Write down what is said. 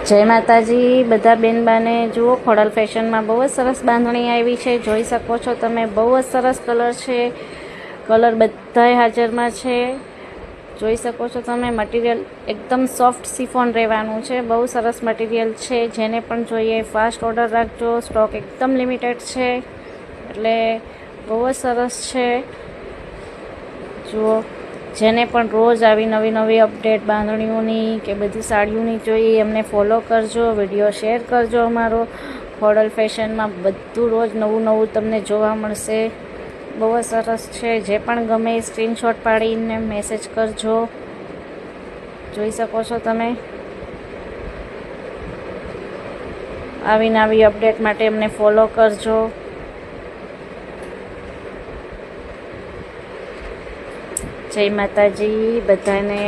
જય માતાજી બધા બેનબાને જુઓ ખોડલ ફેશનમાં બહુ જ સરસ બાંધણી આવી છે। જોઈ શકો છો તમે, બહુ જ સરસ કલર છે। કલર બધાય હાજરમાં છે। જોઈ શકો છો તમે, મટીરિયલ એકદમ સોફ્ટ સિફોન રહેવાનું છે। બહુ સરસ મટીરિયલ છે। જેને પણ જોઈએ ફાસ્ટ ઓર્ડર રાખજો, સ્ટોક એકદમ લિમિટેડ છે, એટલે બહુ જ સરસ છે। જુઓ, જેને પણ રોજ આવી નવી નવી અપડેટ બાંધણીઓની કે બધી સાડીઓની જોઈએ અમને ફોલો કરજો, વિડીયો શેર કરજો। અમારો ખોડલ ફેશનમાં બધું રોજ નવું નવું તમને જોવા મળશે। બહુ જ સરસ છે। જે પણ ગમે સ્ક્રીનશોટ પાડીને મેસેજ કરજો। જોઈ શકો છો તમે, આવી નવી અપડેટ માટે અમને ફોલો કરજો। જય માતાજી બધાને।